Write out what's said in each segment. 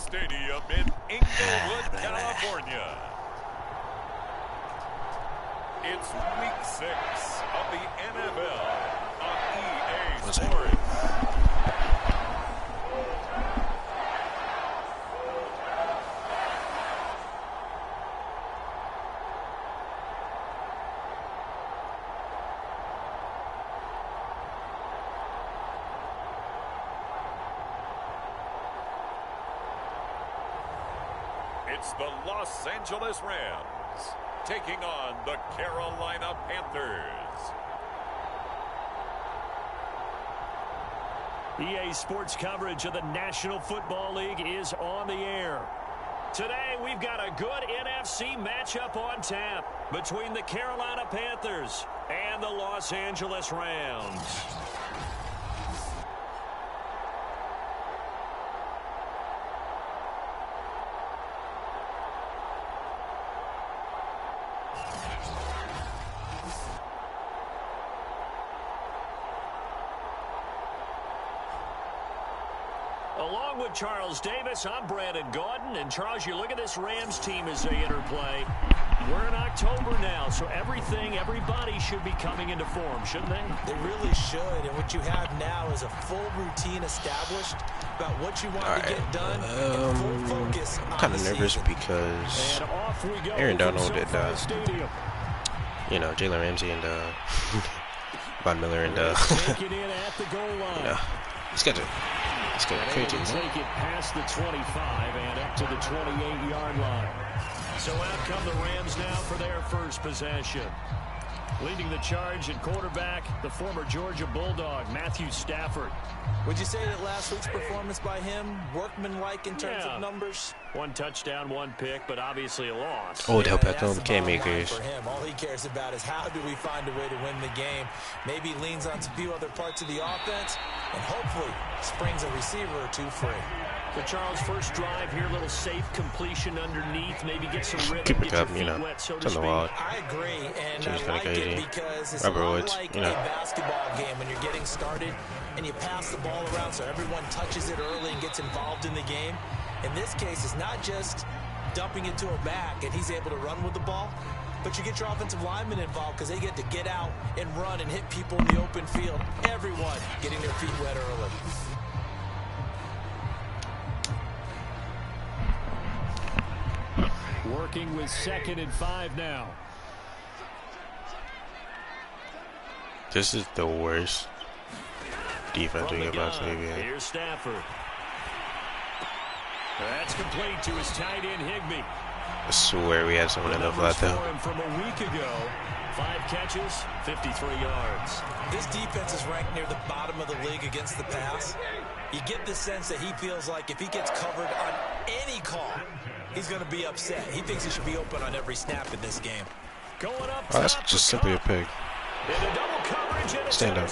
Stadium in Inglewood, California. It's Week 6 of the NFL on EA Sports. It's the Los Angeles Rams taking on the Carolina Panthers. EA Sports coverage of the National Football League is on the air. Today we've got a good NFC matchup on tap between the Carolina Panthers and the Los Angeles Rams. Along with Charles Davis, I'm Brandon Gaudin. And Charles, you look at this Rams team as they interplay. We're in October now, so everybody should be coming into form, shouldn't they? They really should. And what you have now is a full routine established about what you want to get done. And full focus. I'm kind of nervous because Aaron Donald and Jalen Ramsey and Von Miller and he's got to. Take it past the 25 and up to the 28-yard line. So out come the Rams now for their first possession. Leading the charge at quarterback, the former Georgia Bulldog, Matthew Stafford. Would you say that last week's performance by him, workmanlike in terms of numbers? 1 touchdown, 1 pick, but obviously a loss. Odell Beckham, Cam Akers. For him, all he cares about is how do we find a way to win the game. Maybe leans on a few other parts of the offense, and hopefully springs a receiver or two free. So Charles, first drive here, little safe completion underneath, maybe get some rhythm, get your feet wet, so to speak. I agree, and I like it because it's a lot like a basketball game when you're getting started and you pass the ball around so everyone touches it early and gets involved in the game. In this case, it's not just dumping it to a back and he's able to run with the ball, but you get your offensive linemen involved because they get to get out and run and hit people in the open field. Everyone getting their feet wet early. Working with 2nd and 5 now. This is the worst defense we can possibly be. Here's Stafford. That's complete to his tight end Higbee. I swear we had someone in the flat though. From a week ago, 5 catches, 53 yards. This defense is ranked near the bottom of the league against the pass. You get the sense that he feels like if he gets covered on any call, he's going to be upset. He thinks he should be open on every snap in this game. Going up oh, that's just simply a pick. Stand up.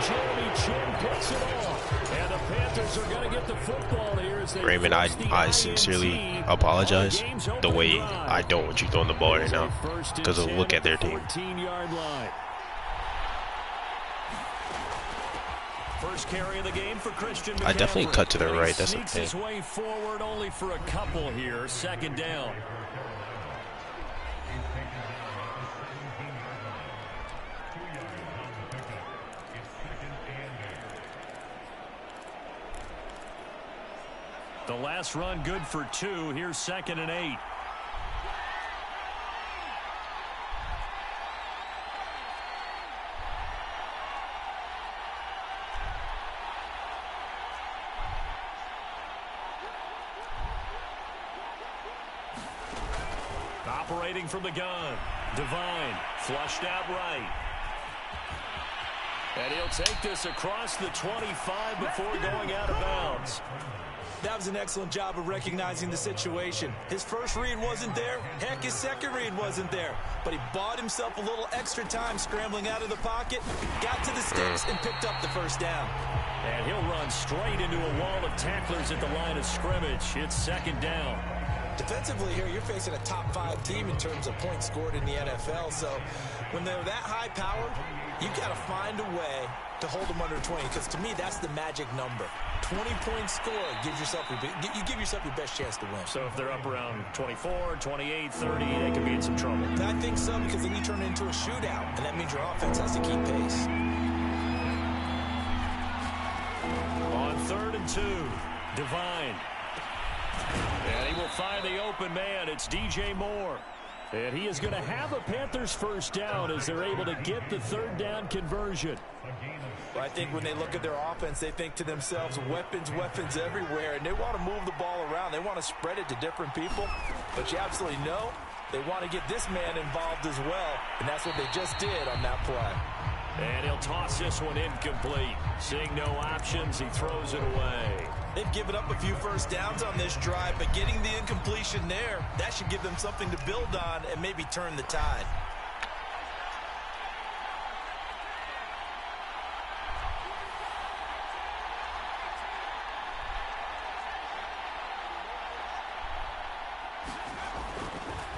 Jeremy Chin picks it off. And the Panthers are going to get the football here as they Raymond, I sincerely apologize the way I don't want you throwing the ball right now because of look at their team. First carry of the game for Christian McCaffrey. I definitely cut to the right. That's the thing. His way forward only for a couple here. 2nd down. The last run good for 2. Here's 2nd and 8. Operating from the gun. Devine flushed out right. And he'll take this across the 25 before going out of bounds. That was an excellent job of recognizing the situation. His first read wasn't there. Heck, his second read wasn't there. But he bought himself a little extra time scrambling out of the pocket, got to the sticks, and picked up the first down. And he'll run straight into a wall of tacklers at the line of scrimmage. It's 2nd down. Defensively here, you're facing a top 5 team in terms of points scored in the NFL. So when they're that high powered, you've got to find a way to hold them under 20, because to me, that's the magic number. 20-point score, you give yourself your best chance to win. So if they're up around 24, 28, 30, they could be in some trouble. I think so, because then you turn it into a shootout, and that means your offense has to keep pace. On 3rd and 2, Devine. And he will find the open man. It's DJ Moore. And he is going to have a Panthers first down as they're able to get the 3rd down conversion. Well, I think when they look at their offense, they think to themselves, weapons everywhere, and they want to move the ball around. They want to spread it to different people, but you absolutely know they want to get this man involved as well, and that's what they just did on that play. And he'll toss this one incomplete. Seeing no options, he throws it away. They've given up a few first downs on this drive, but getting the incompletion there, that should give them something to build on and maybe turn the tide.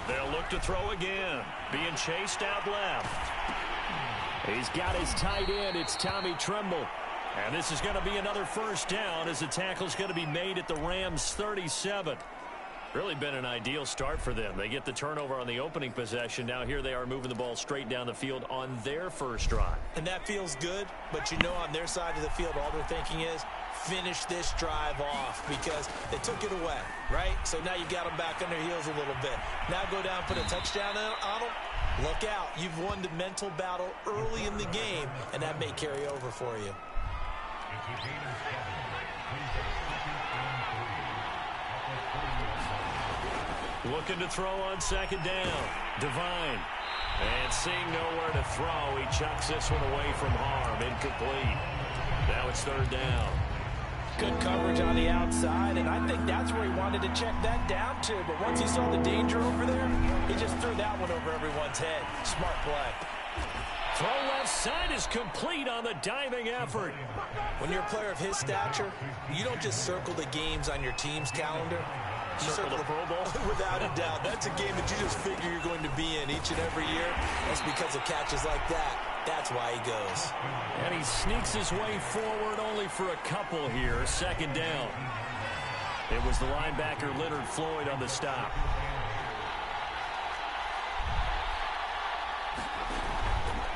They'll look to throw again. Being chased out left. He's got his tight end. It's Tommy Tremble. And this is going to be another first down as the tackle's going to be made at the Rams' 37. Really been an ideal start for them. They get the turnover on the opening possession. Now here they are moving the ball straight down the field on their first drive. And that feels good, but you know on their side of the field all they're thinking is finish this drive off because they took it away, right? So now you got them back on their heels a little bit. Now go down, put a touchdown on them. Look out. You've won the mental battle early in the game, and that may carry over for you. Looking to throw on 2nd down. Devine. And seeing nowhere to throw, he chucks this one away from harm. Incomplete. Now it's 3rd down. Good coverage on the outside, and I think that's where he wanted to check that down to. But once he saw the danger over there, he just threw that one over everyone's head. Smart play. Throw left side is complete on the diving effort. When you're a player of his stature, you don't just circle the games on your team's calendar. You circle the Pro Bowl. Without a doubt. That's a game that you just figure you're going to be in each and every year. That's because of catches like that. That's why he goes. And he sneaks his way forward only for a couple here. 2nd down. It was the linebacker Leonard Floyd on the stop.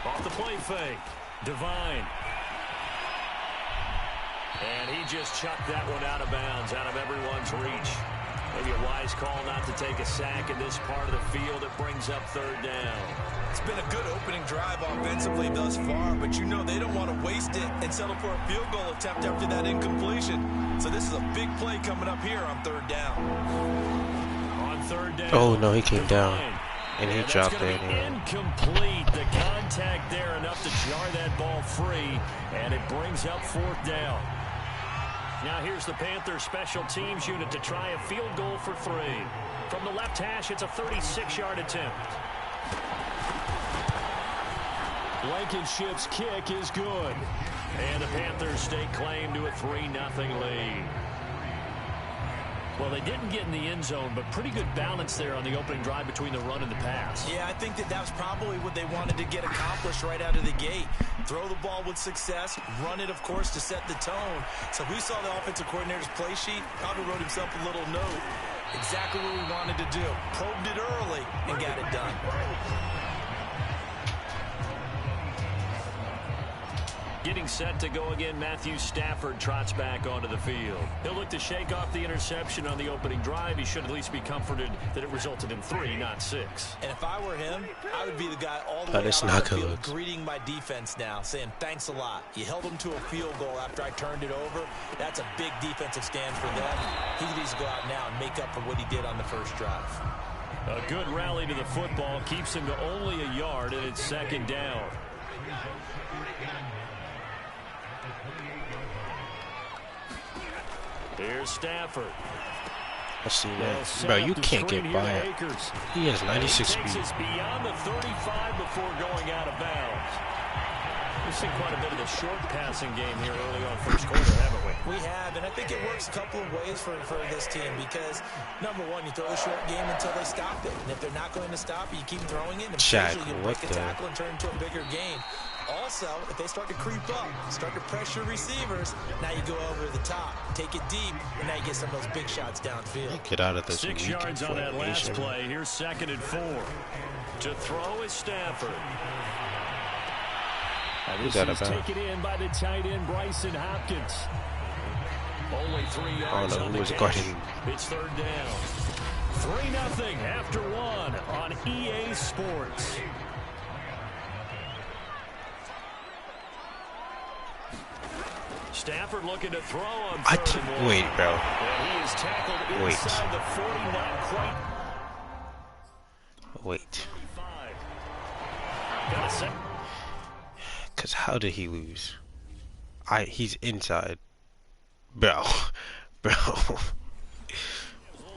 Off the play fake. Devine. And he just chucked that one out of bounds, out of everyone's reach. Maybe a wise call not to take a sack in this part of the field. It brings up 3rd down. It's been a good opening drive offensively thus far, but you know they don't want to waste it and settle for a field goal attempt after that incompletion. So this is a big play coming up here on 3rd down. On 3rd down. Oh, no, he came down. And he dropped it. Incomplete. The contact there enough to jar that ball free, and it brings up 4th down. Now here's the Panthers special teams unit to try a field goal for 3. From the left hash, it's a 36-yard attempt. Blankenship's kick is good. And the Panthers stake claim to a 3-0 lead. Well, they didn't get in the end zone, but pretty good balance there on the opening drive between the run and the pass. Yeah, I think that was probably what they wanted to get accomplished right out of the gate. Throw the ball with success, run it, of course, to set the tone. So we saw the offensive coordinator's play sheet, probably wrote himself a little note. Exactly what we wanted to do. Probed it early and got it done. Getting set to go again, Matthew Stafford trots back onto the field. He'll look to shake off the interception on the opening drive. He should at least be comforted that it resulted in 3, not 6. And if I were him, I would be the guy all the way out on the field greeting my defense now, saying, thanks a lot. You held them to a field goal after I turned it over. That's a big defensive stand for them. He needs to go out now and make up for what he did on the first drive. A good rally to the football keeps him to only a yard, and it's 2nd down. Here's Stafford. I see that. Bro, you can't get by it. He has 96 speed. Takes beyond the 35 before going out of bounds. We've seen quite a bit of the short passing game here early on first quarter, haven't we? We have, and I think it works a couple of ways for this team because, number one, you throw the short game until they stop it. And if they're not going to stop it, you keep throwing it, and eventually you break a tackle and turn it into a bigger game. Also, if they start to creep up, start to pressure receivers, now you go over the top, take it deep, and now you get some of those big shots downfield. Get out of this. 6 yards on that last play. Here's 2nd and 4. To throw is Stafford. This is taken in by the tight end Bryson Hopkins. Only 3 yards on the catch. It's 3rd down. 3-0 after 1 on EA Sports. Stafford looking to throw on 3rd and 1. Wait, bro. He is tackled inside the 40, not quite. Wait. Got a set. Cause how did he lose? He's inside. Bro.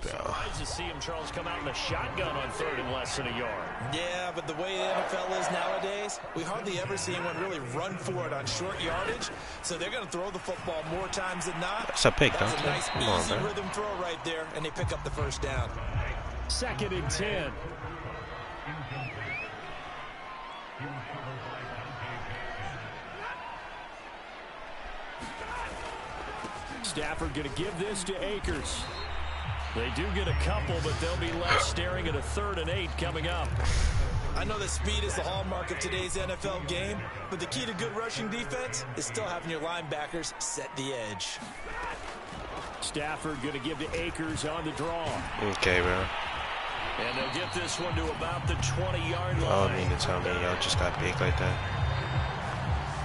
Surprised to see him, Charles, come out in the shotgun on 3rd and less than a yard. Yeah, but the way the NFL is nowadays, we hardly ever see anyone really run for it on short yardage. So they're going to throw the football more times than not. That's a pick, That's a nice, easy rhythm throw right there, and they pick up the 1st down. 2nd and 10. Stafford going to give this to Akers. They do get a couple, but they'll be left staring at a 3rd and 8 coming up. I know that speed is the hallmark of today's NFL game, but the key to good rushing defense is still having your linebackers set the edge. Stafford going to give to Akers on the draw. Okay, bro. And they'll get this one to about the 20-yard line. I don't mean to tell me y'all just got big like that.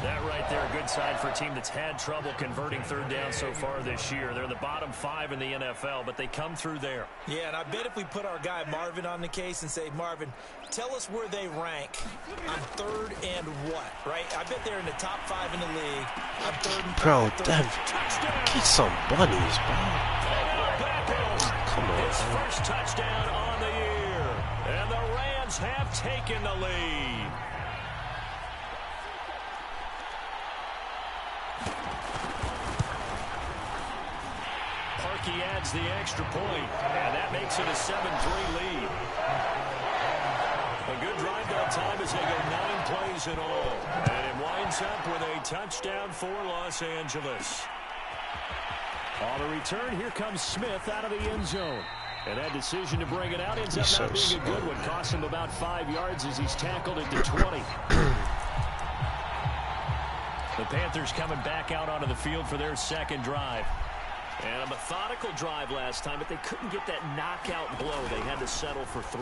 That right there, a good sign for a team that's had trouble converting 3rd down so far this year. They're the bottom 5 in the NFL, but they come through there. Yeah, and I bet if we put our guy Marvin on the case and say, Marvin, tell us where they rank on 3rd and what, right? I bet they're in the top 5 in the league. On 3rd and 5. Bro, damn. Get some bunnies, bro. Come on. His first touchdown on the year. And the Rams have taken the lead. He adds the extra point, and that makes it a 7-3 lead. A good drive that time as they go 9 plays in all. And it winds up with a touchdown for Los Angeles. On the return, here comes Smith out of the end zone. And that decision to bring it out ends up not being a good one. Costs him about 5 yards as he's tackled at the 20. The Panthers coming back out onto the field for their 2nd drive. And a methodical drive last time, but they couldn't get that knockout blow. They had to settle for 3.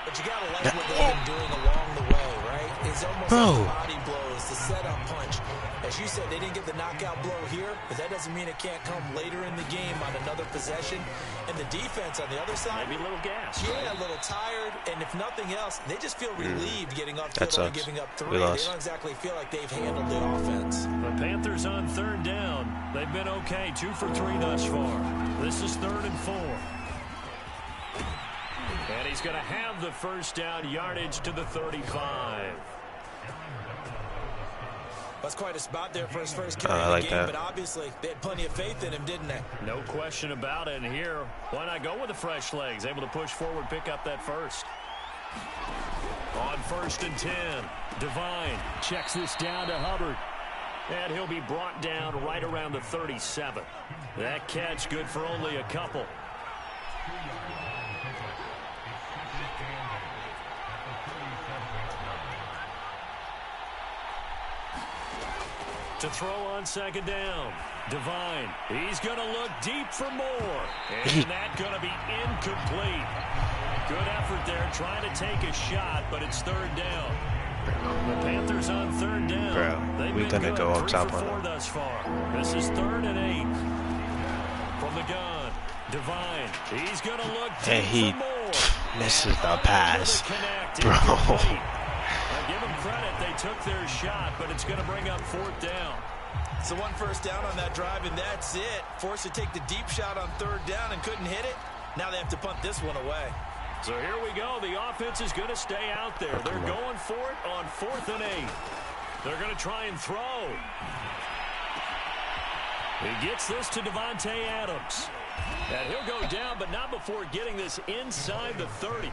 But you got to like what they've been doing along the way, right? It's almost like body blows, the setup punch. As you said, they didn't get the knockout blow here, but that doesn't mean it can't come later in the game on another possession. And the defense on the other side, maybe a little gassed. Yeah, a little tired. And if nothing else, they just feel relieved getting up field and giving up 3. They don't exactly feel like they've handled the offense. The Panthers on 3rd down. They've been okay, 2 for 3 thus far. This is 3rd and 4. And he's going to have the 1st down, yardage to the 35. That's quite a spot there for his first carry of the game, but obviously they had plenty of faith in him, didn't they? No question about it. And here, why not go with the fresh legs? Able to push forward, pick up that 1st. On 1st and 10, Devine checks this down to Hubbard. And he'll be brought down right around the 37. That catch good for only a couple. To throw on 2nd down, Devine. He's going to look deep for more. And that's going to be incomplete. Good effort there trying to take a shot, but it's 3rd down. The Panthers on 3rd down. Bro, we're going to go up top on them. Thus far. This is 3rd and 8. From the gun, Devine. He's going to look deep and he for more. misses the pass. Bro. Give them credit, they took their shot, but it's going to bring up 4th down. So 1 first down on that drive, and that's it. Forced to take the deep shot on 3rd down and couldn't hit it. Now they have to punt this one away. So here we go. The offense is going to stay out there. They're going for it on 4th and 8. They're going to try and throw. He gets this to Davante Adams. And he'll go down, but not before getting this inside the 30.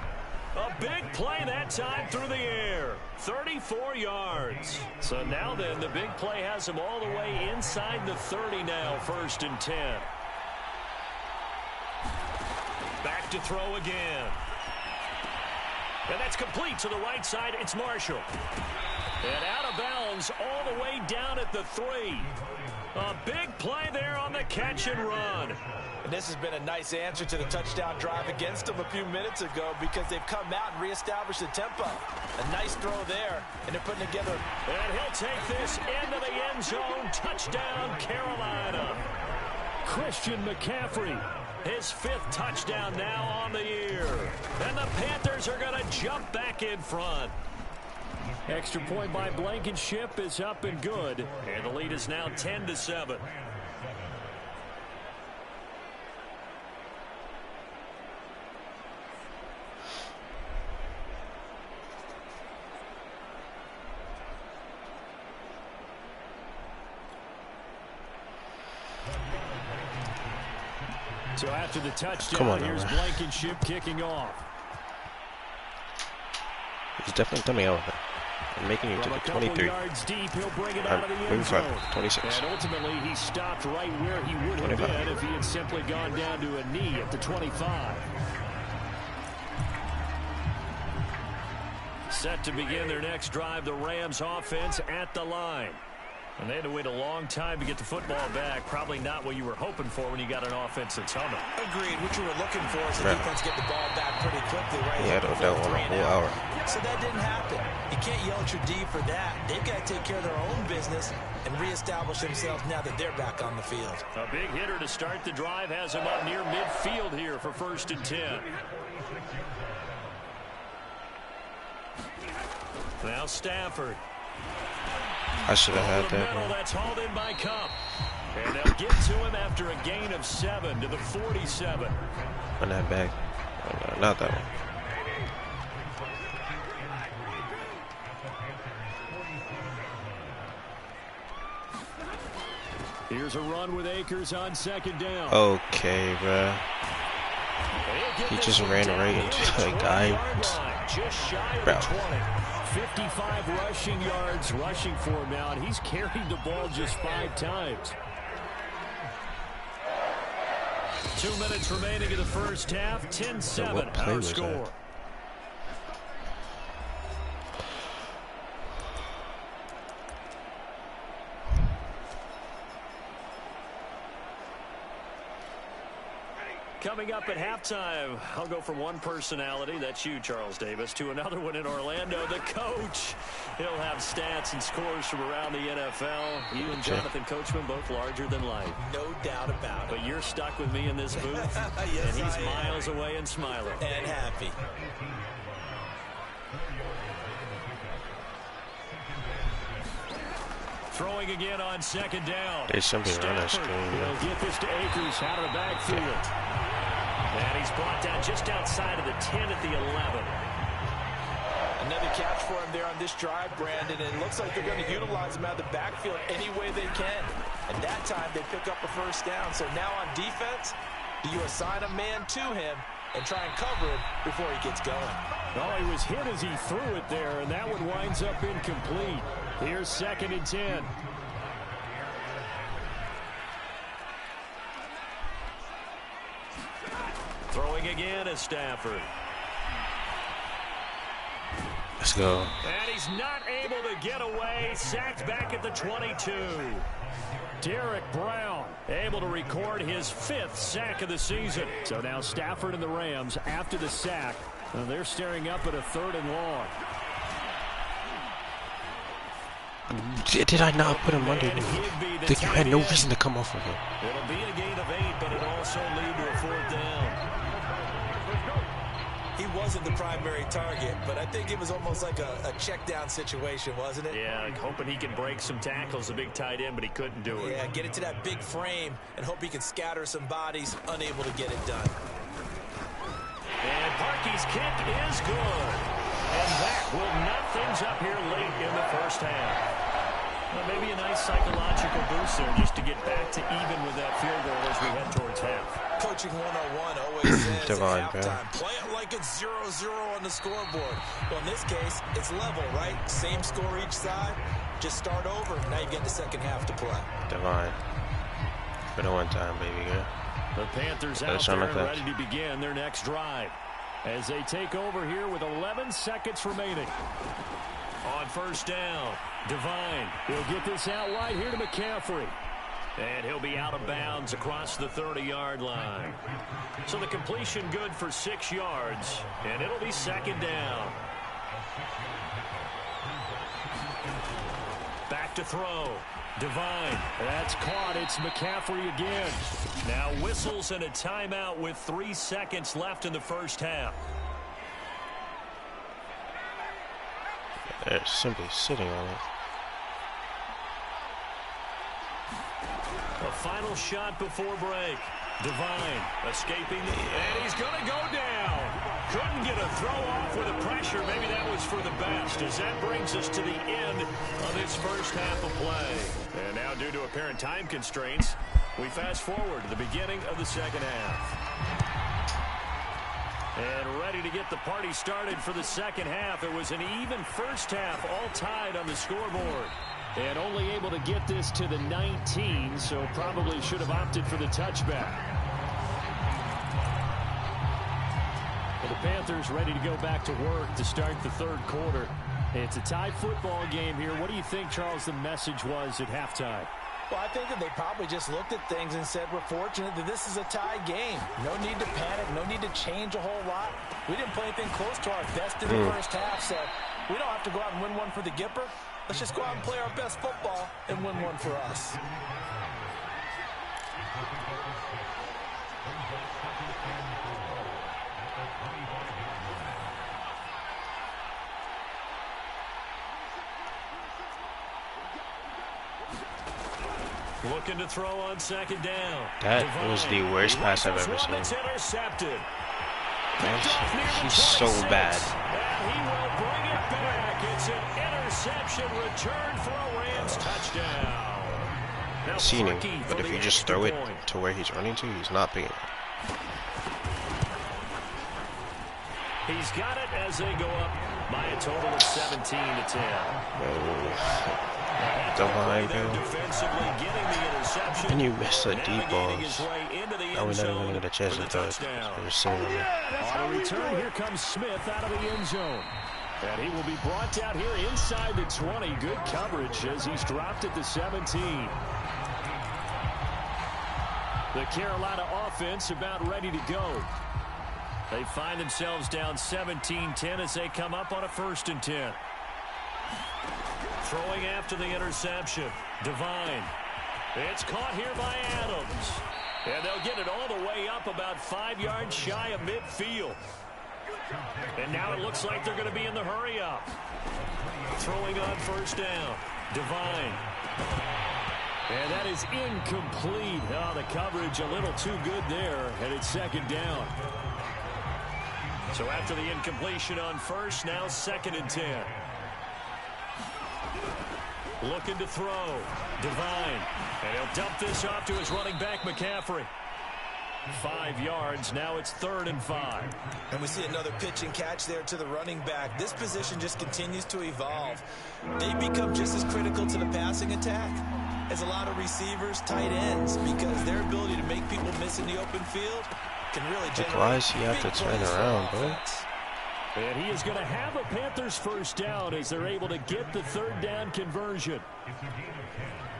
A big play that time through the air. 34 yards. So now then, the big play has him all the way inside the 30 now, 1st and 10. Back to throw again. And that's complete to the right side. It's Marshall. And out of bounds all the way down at the 3. A big play there on the catch and run. And this has been a nice answer to the touchdown drive against them a few minutes ago because they've come out and reestablished the tempo. A nice throw there, and they're putting together. And he'll take this into the end zone. Touchdown, Carolina. Christian McCaffrey, his 5th touchdown now on the year. And the Panthers are going to jump back in front. Extra point by Blankenship is up and good. And the lead is now 10-7. So after the touchdown, here's Blankenship kicking off. He's definitely coming out with it. I'm making him to the 23. Deep, he'll bring it out of the end zone. 26. And ultimately, he stopped right where he would have been if he had simply gone down to a knee at the 25. Set to begin their next drive, the Rams offense at the line. And they had to wait a long time to get the football back. Probably not what you were hoping for when you got an offense that's humming. Agreed. What you were looking for is the defense get the ball back pretty quickly, right? Yeah, that one a whole hour. So that didn't happen. You can't yell at your D for that. They've got to take care of their own business and reestablish themselves now that they're back on the field. A big hitter to start the drive has him up near midfield here for 1st and 10. Now Stafford. I should have had that. That's hauled in by Cup. And they'll get to him after a gain of 7 to the 47. On that back. Oh, no, not that one. Here's a run with Akers on 2nd down. Okay, bruh. He just ran right into the guy. Just shy of the 20. 55 rushing yards rushing for him now, and he's carried the ball just 5 times. 2 minutes remaining in the first half. 10-7 our score. Coming up at halftime, I'll go from one personality, that's you, Charles Davis, to another one in Orlando, the coach. He'll have stats and scores from around the NFL. You and Jonathan Coachman, both larger than life. No doubt about it. But you're stuck with me in this booth, yes, and he's miles away and smiling. And happy. Throwing again on 2nd down. There's something on that screen. He'll get this to Akers out of the backfield. And he's brought down just outside of the 10 at the 11. Another catch for him there on this drive, Brandon. And it looks like they're going to utilize him out of the backfield any way they can. And that time they pick up a 1st down. So now on defense, do you assign a man to him and try and cover him before he gets going? No, he was hit as he threw it there, and that one winds up incomplete. Here's 2nd and 10. Throwing again is Stafford. Let's go. And he's not able to get away. Sacked back at the 22. Derek Brown able to record his 5th sack of the season. So now Stafford and the Rams after the sack. And they're staring up at a 3rd and long. Did I not put him under? You had no reason to come off of him. It'll be a gain of 8, but it'll also lead to a 4th down. He wasn't the primary target, but I think it was almost like a check down situation, wasn't it? Yeah, hoping he can break some tackles, a big tight end, but he couldn't do it. Yeah, get it to that big frame and hope he can scatter some bodies, unable to get it done. And Parkey's kick is good. And that will knot things up here late in the first half. Well, maybe a nice psychological boost there just to get back to even with that field goal as we head towards half. Coaching 101 always says Devine, at halftime, play it like it's 0-0 on the scoreboard. Well, in this case, it's level, right? Same score each side. Just start over. Now you get the second half to play. Devine. For the one time, baby girl. The Panthers out there and ready to begin their next drive as they take over here with 11 seconds remaining. On first down, Devine. He'll get this out wide here to McCaffrey. And he'll be out of bounds across the 30-yard line. So the completion good for 6 yards, and it'll be second down. Back to throw. Devine. That's caught. It's McCaffrey again. Now whistles and a timeout with 3 seconds left in the first half. They're simply sitting on it. A final shot before break. Devine escaping, and he's going to go down. Couldn't get a throw off with the pressure. Maybe that was for the best, as that brings us to the end of this first half of play. And now, due to apparent time constraints, we fast forward to the beginning of the second half. And ready to get the party started for the second half. It was an even first half, all tied on the scoreboard. And only able to get this to the 19, so probably should have opted for the touchback. Well, the Panthers ready to go back to work to start the third quarter. It's a tie football game here. What do you think, Charles, the message was at halftime? Well, I think that they probably just looked at things and said, we're fortunate that this is a tie game. No need to panic. No need to change a whole lot. We didn't play anything close to our best in the first half, so we don't have to go out and win one for the Gipper. Let's just go out and play our best football and win one for us. Looking to throw on second down. That was the worst pass I've ever seen. Intercepted. He's so bad. And he will bring it back. It's an interception return for a Rams touchdown. Now Seen him, but if you just throw it to where he's running to, he's not picking it. He's got it as they go up by a total of 17-10. Devine, and you miss the deep balls. Now we're not even going to get a chance to throw it. We're sitting on it. On a return, here comes Smith out of the end zone. And he will be brought down here inside the 20. Good coverage as he's dropped at the 17. The Carolina offense about ready to go. They find themselves down 17-10 as they come up on a 1st and 10. Throwing after the interception. Devine. It's caught here by Adams. And they'll get it all the way up about 5 yards shy of midfield. And now it looks like they're going to be in the hurry up. Throwing on 1st down. Devine. And that is incomplete. Oh, the coverage a little too good there. And it's 2nd down. So after the incompletion on 1st, now 2nd and 10. Looking to throw. Devine. And he'll dump this off to his running back, McCaffrey. 5 yards. Now it's 3rd and 5. And we see another pitch and catch there to the running back. This position just continues to evolve. They become just as critical to the passing attack as a lot of receivers, tight ends, because their ability to make people miss in the open field can really generate. Why does he have to turn around, bro? And he is going to have a Panthers 1st down as they're able to get the 3rd down conversion.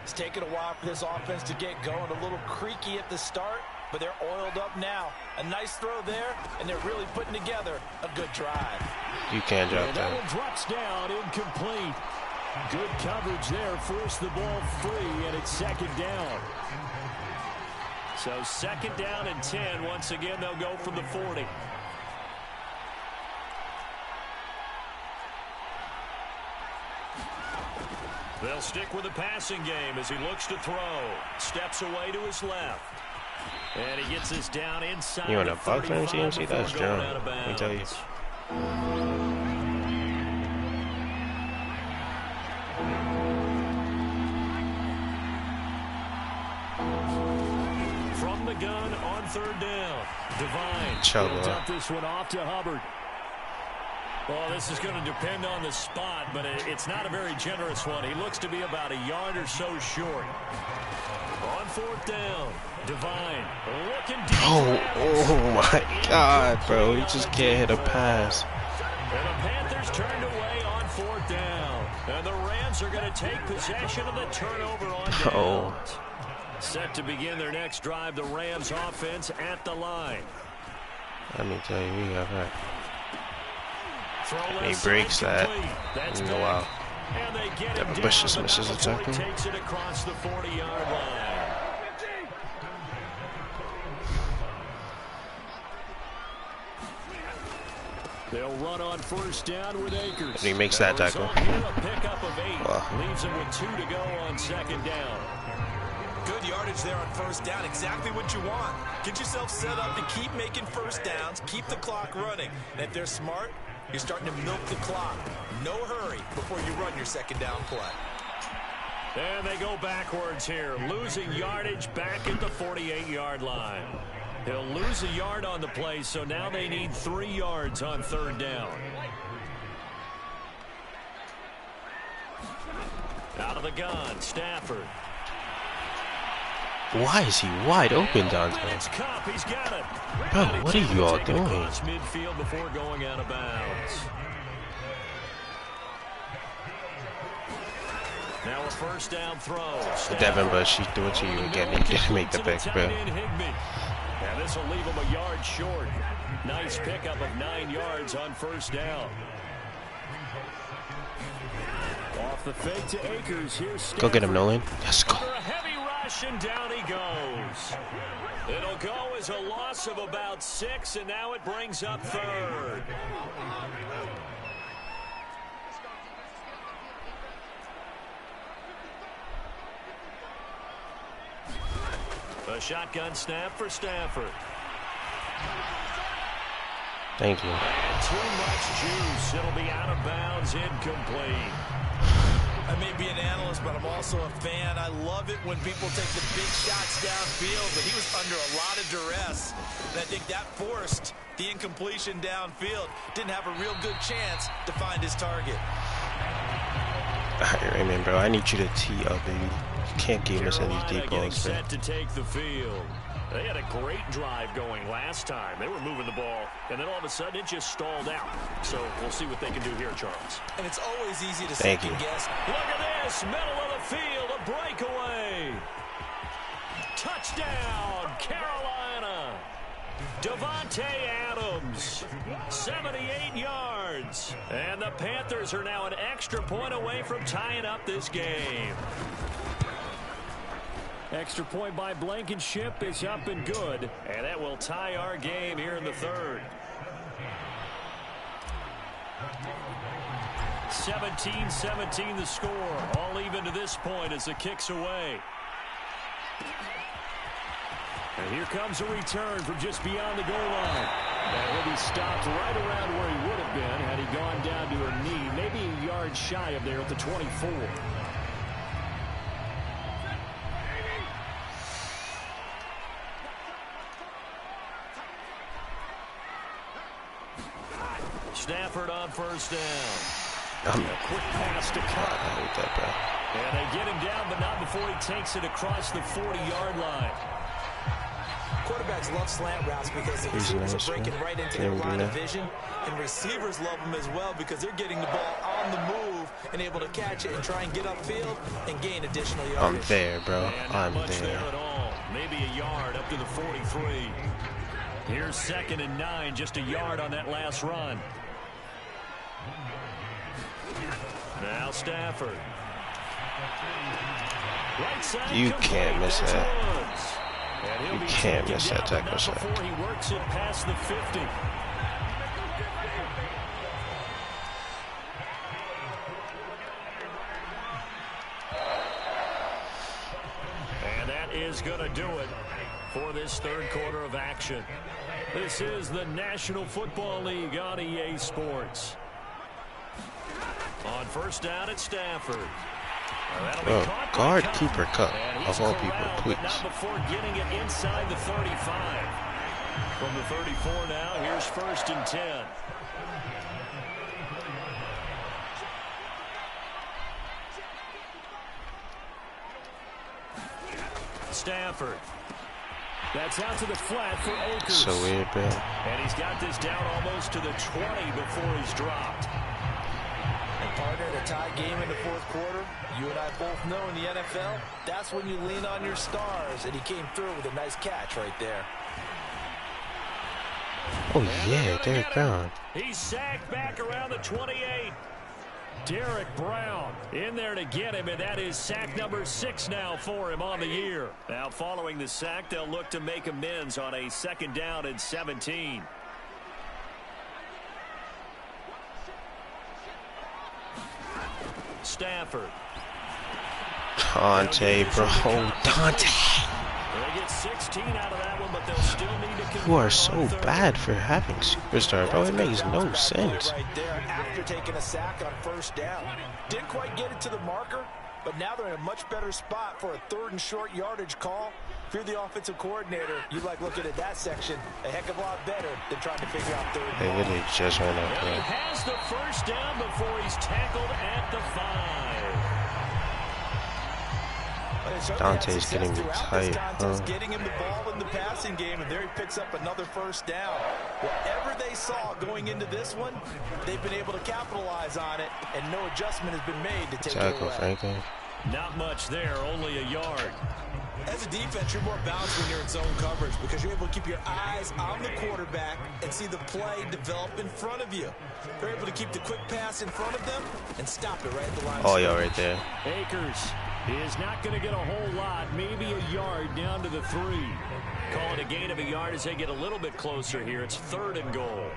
It's taken a while for this offense to get going. A little creaky at the start, but they're oiled up now. A nice throw there, and they're really putting together a good drive. You can't drop that. That one drops down, incomplete. Good coverage there, forced the ball free, and it's 2nd down. So 2nd down and 10. Once again, they'll go from the 40. They'll stick with the passing game as he looks to throw. Steps away to his left. And he gets this down inside. You want a buck from CMC? That's John. Let me tell you. the gun on third down. Devine will dump this one off to Hubbard. Well, this is going to depend on the spot, but it's not a very generous one. He looks to be about a yard or so short. On fourth down, Devine looking deep. Oh my God, bro. He just can't hit a pass. And the Panthers turned away on fourth down. And the Rams are going to take possession of the turnover on downs. Set to begin their next drive, the Rams offense at the line. Let me tell you, we got that. And he breaks that. Wow. Devin Bush just misses a tackle. Takes it across the 40-yard line. They'll run on first down with Akers. And he makes that tackle. Wow. Leaves him with 2 to go on second down. Good yardage there on first down. Exactly what you want. Get yourself set up to keep making first downs. Keep the clock running. And if they're smart, you're starting to milk the clock. No hurry before you run your second down play. And they go backwards here. Losing yardage back at the 48-yard line. He'll lose a yard on the play, so now they need 3 yards on third down. Out of the gun, Stafford. Why is he wide open, Dante? He's got it. Bro, what are you all doing? Midfield before going out of bounds. Now a first down throw. Devin Bush, he threw it to you again. He didn't make the pick, bro. And this will leave him a yard short. Nice pickup of 9 yards on first down. Off the fake to Akers. Here's go get him, Nolan. Let's go. A heavy rush, and down he goes. It'll go as a loss of about 6, and now it brings up third. A shotgun snap for Stafford. Thank you. Too much juice. It'll be out of bounds, incomplete. I may be an analyst, but I'm also a fan. I love it when people take the big shots downfield, but he was under a lot of duress. And I think that forced the incompletion downfield. Didn't have a real good chance to find his target. All right, Raymond, bro. I need you to tee up, baby. You can't give us any deep balls, set to take the field. They had a great drive going last time. They were moving the ball, and then all of a sudden it just stalled out. So we'll see what they can do here, Charles. And it's always easy to second guess. Look at this, middle of the field, a breakaway. Touchdown, Carolina. Davante Adams, 78 yards. And the Panthers are now an extra point away from tying up this game. Extra point by Blankenship is up and good. And that will tie our game here in the third. 17-17 the score. All even to this point as the kick's away. And here comes a return from just beyond the goal line. And he'll be stopped right around where he would have been had he gone down to her knee. Maybe a yard shy of there at the 24. Stafford on first down. A quick pass to cut. And they get him down, but not before he takes it across the 40-yard line. Quarterbacks love slant routes because the receivers are breaking right into their line of vision. And receivers love them as well because they're getting the ball on the move and able to catch it and try and get upfield and gain additional yardage. I'm there, bro. I'm there at all. Maybe a yard up to the 43. Here's 2nd and 9, just a yard on that last run. Now Stafford. Right side, you can't miss that. You can't miss that tackle shot. Before he works it past the 50. And that is going to do it for this third quarter of action. This is the National Football League on EA Sports. On first down at Stafford. Bro, guard Cooper Kupp, of all people, please. Not before getting it inside the 35. From the 34 now, here's 1st and 10. Stafford. That's out to the flat for Akers. So weird, bro. And he's got this down almost to the 20 before he's dropped. And partner, in a tie game in the 4th quarter, you and I both know in the NFL, that's when you lean on your stars. And he came through with a nice catch right there. Oh, yeah, Derek Brown. He's sacked back around the 28. Derek Brown in there to get him, and that is sack number 6 now for him on the year. Now, following the sack, they'll look to make amends on a 2nd down and 17. Stafford. Dante, bro. Dante. They get 16 out of that one, but they'll still need to convert. You are so bad for having superstar, bro. It makes no sense. Right there after taking a sack on 1st down. Didn't quite get it to the marker, but now they're in a much better spot for a 3rd and short yardage call. If you're the offensive coordinator, you like looking at that section a heck of a lot better than trying to figure out 3rd. They really just ran out He there. has the 1st down before he's tackled at the 5. Dante's getting me tight. Getting him the ball in the passing game, and there he picks up another 1st down. Whatever they saw going into this one, they've been able to capitalize on it, and no adjustment has been made to take it away. Franklin. Not much there, only a yard. As a defense, you're more balanced when you're in zone coverage because you're able to keep your eyes on the quarterback and see the play develop in front of you. They're able to keep the quick pass in front of them and stop it right at the line. Oh, yeah, right there. Akers is not going to get a whole lot, maybe a yard down to the 3. Call it a gain of a yard as they get a little bit closer here. It's 3rd and goal.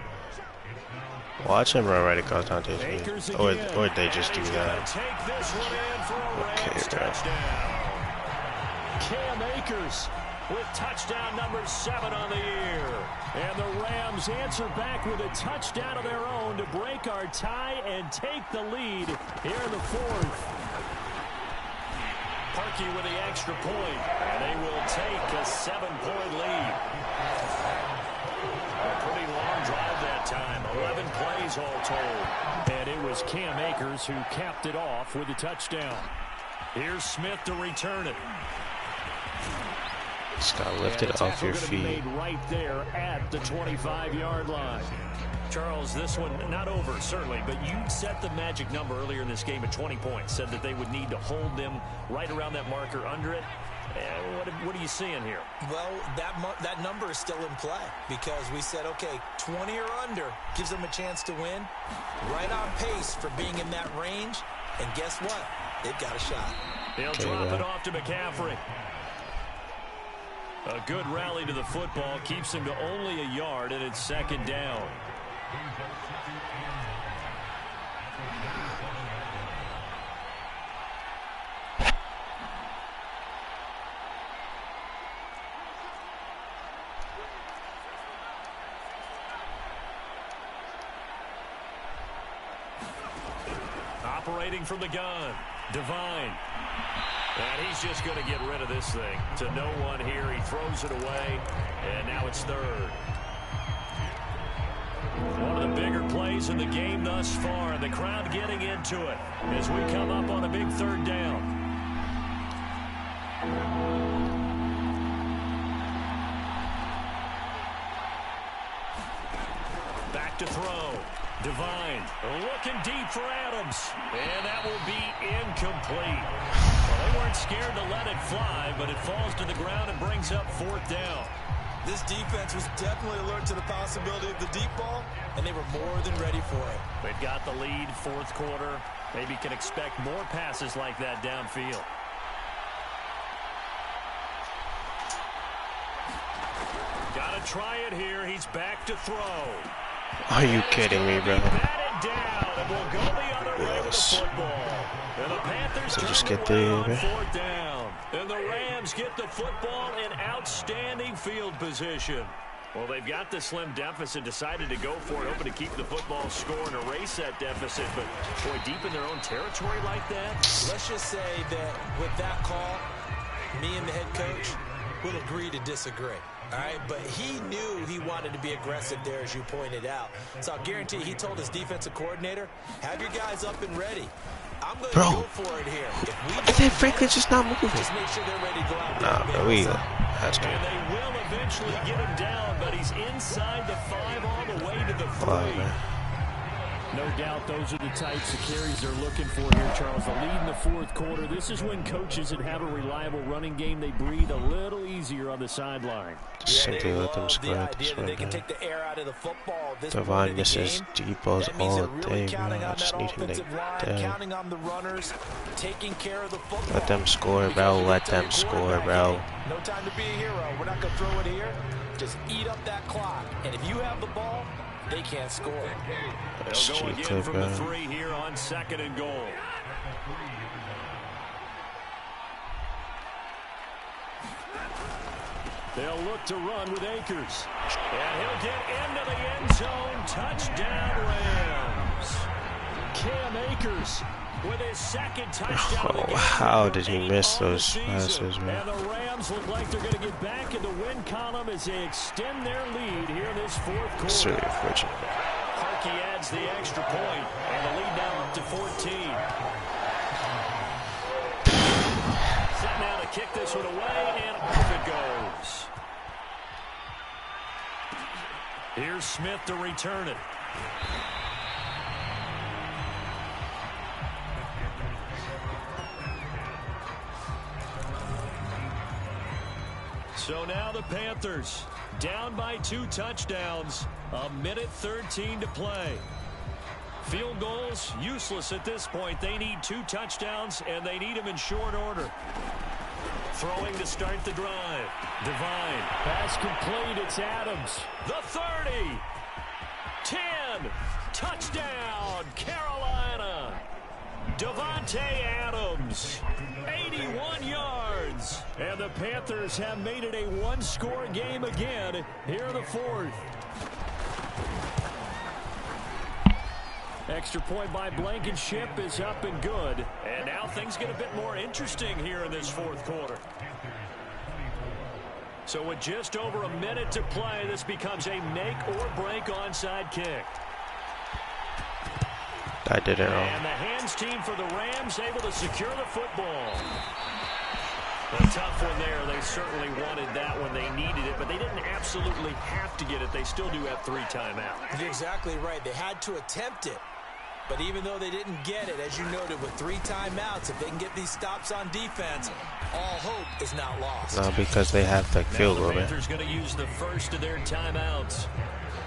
Watch him run right across Dante's feet. Or they just do that. Take this one in for a Rams touchdown. Cam Akers with touchdown number 7 on the year. And the Rams answer back with a touchdown of their own to break our tie and take the lead here in the 4th. Parkey with the extra point, and they will take a 7-point lead. A pretty long drive that time, 11 plays all told. And it was Cam Akers who capped it off with a touchdown. Here's Smith to return it. Just got lifted off your feet. Made right there at the 25-yard line. Charles, this one not over, certainly, but you set the magic number earlier in this game at 20 points. Said that they would need to hold them right around that marker under it. What are you seeing here? Well, that number is still in play because we said, okay, 20 or under gives them a chance to win. Right on pace for being in that range. And guess what? They've got a shot. They'll drop it off to McCaffrey. A good rally to the football keeps him to only a yard, and it's 2nd down. Operating from the gun, Devine. And he's just going to get rid of this thing. To no one here, he throws it away, and now it's 3rd. One of the bigger plays in the game thus far, and the crowd getting into it as we come up on a big 3rd down. Back to throw. Devine looking deep for Adams, and that will be incomplete. Well, they weren't scared to let it fly, but it falls to the ground and brings up 4th down. This defense was definitely alert to the possibility of the deep ball, and they were more than ready for it. They've got the lead, 4th quarter. Maybe can expect more passes like that downfield. Got to try it here. He's back to throw. Are you kidding me, bro? Yes. So just get there, man. 4th down. And the Rams get the football in outstanding field position. Well, they've got the slim deficit, decided to go for it, hoping to keep the football score and erase that deficit. But, boy, deep in their own territory like that. Let's just say that with that call, me and the head coach will agree to disagree. All right, but he knew he wanted to be aggressive there, as you pointed out. So I'll guarantee he told his defensive coordinator, have your guys up and ready. I'm going to go for it here. And then Franklin just not moving. Just make sure they're ready to go out there. Nah, bro, we has to. And they will eventually get him down, but he's inside the 5 all the way to the 3. No doubt those are the types of carries they're looking for here, Charles. The lead in the fourth quarter. This is when coaches that have a reliable running game, they breathe a little easier on the sideline. Simply let them score at this way, man. Devine misses deep balls all day, man. I just need him to let them score, bro. Let them score, bro. No time to be a hero. We're not going to throw it here. Just eat up that clock. And if you have the ball, they can't score. They'll go again from the 3 here on 2nd and goal. They'll look to run with Akers. And he'll get into the end zone. Touchdown, Rams. Cam Akers with his 2nd touchdown of the game. How did he miss those passes, man? And the Rams look like they're going to get back in the win column as they extend their lead here in this fourth quarter. It's really unfortunate. Harkey adds the extra point, and the lead now up to 14. Set now to kick this one away, and off it goes. Here's Smith to return it. So now the Panthers down by 2 touchdowns. 1:13 to play. Field goals useless at this point. They need 2 touchdowns, and they need them in short order. Throwing to start the drive. Devine. Pass complete. It's Adams. The 30. 10. Touchdown, Carolina. Devontae Adams. 81 yards. And the Panthers have made it a 1-score game again here in the 4th. Extra point by Blankenship is up and good. And now things get a bit more interesting here in this 4th quarter. So with just over a minute to play, this becomes a make or break onside kick. I did it wrong. And the hands team for the Rams able to secure the football. A tough one there. They certainly wanted that when they needed it, but they didn't absolutely have to get it. They still do have 3 timeouts. You're exactly right. They had to attempt it. But even though they didn't get it, as you noted, with 3 timeouts, if they can get these stops on defense, all hope is not lost. No, because they have the field goal, man. The Panthers going to use the first of their timeouts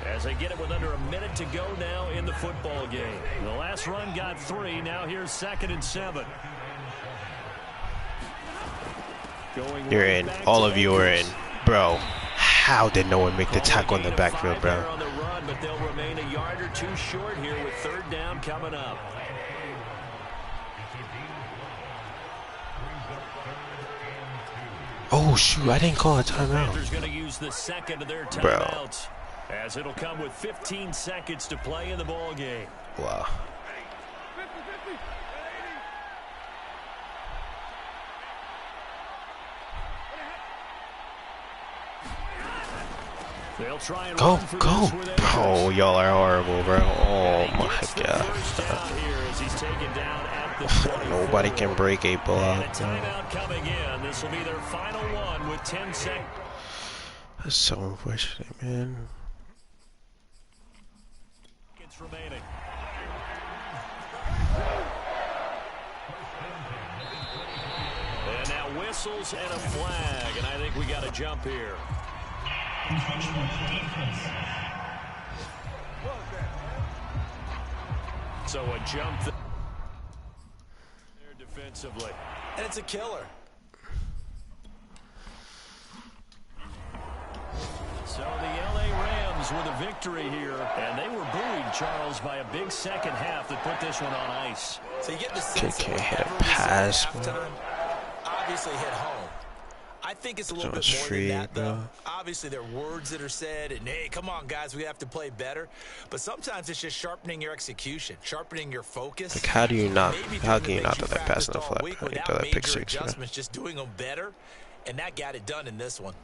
as they get it with under a minute to go now in the football game. The last run got 3. Now here's 2nd and 7. You're in. All of you are in. Bro, how did no one make the tackle in the backfield, bro? On the run, but they'll remain a yard or 2 short here with 3rd down coming up. Oh, shoot. I didn't call a timeout. Panthers going to use the 2nd of their timeouts, as it'll come with 15 seconds to play in the ball game. Wow. They'll try and go. Oh, y'all are horrible, bro. Oh my god. Nobody can break a block. Timeout coming in. This will be their final one with 10 seconds. That's so unfortunate, man. Remaining. And now whistles and a flag, and I think we got a jump here. So a jump there defensively. And it's a killer. So the LA Rams with a victory here, and they were buoyed, Charles, by a big second half that put this one on ice. So you get the sense can't hit a pass, obviously hit home. I think it's a little bit more than that, though. Obviously, there are words that are said, and, hey, come on, guys, we have to play better. But sometimes it's just sharpening your execution, sharpening your focus. Like, how do you not do that pass in the flip? How do you throw that pick six? Adjustments, just doing them better, and that got it done in this one.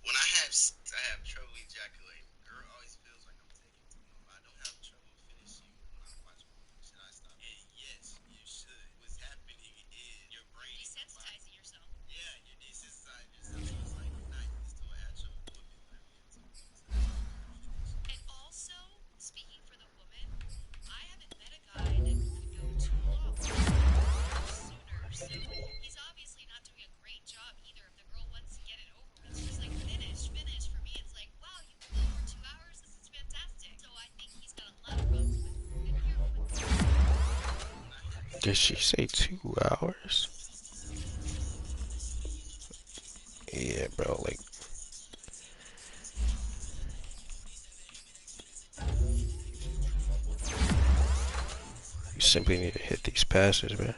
When I have trouble ejaculating. Girl always feels like I'm taking too long. I don't have trouble finishing when I watch porn. Should I stop? And yes, you should. What's happening is your brain desensitizing yourself. Yeah, you're desensitizing yourself. So it's like not used to an actual woman literally until. And also, speaking for the woman, I haven't met a guy that could go too long sooner. So he's obviously not doing a great job either. If the girl wants to get it over with, she's like, finish. For me, it's like, wow, you can go for 2 hours. This is fantastic. So I think he's got a lot of room to maneuver. Did she say 2 hours? Yeah, bro, like. You simply need to hit these passes, man.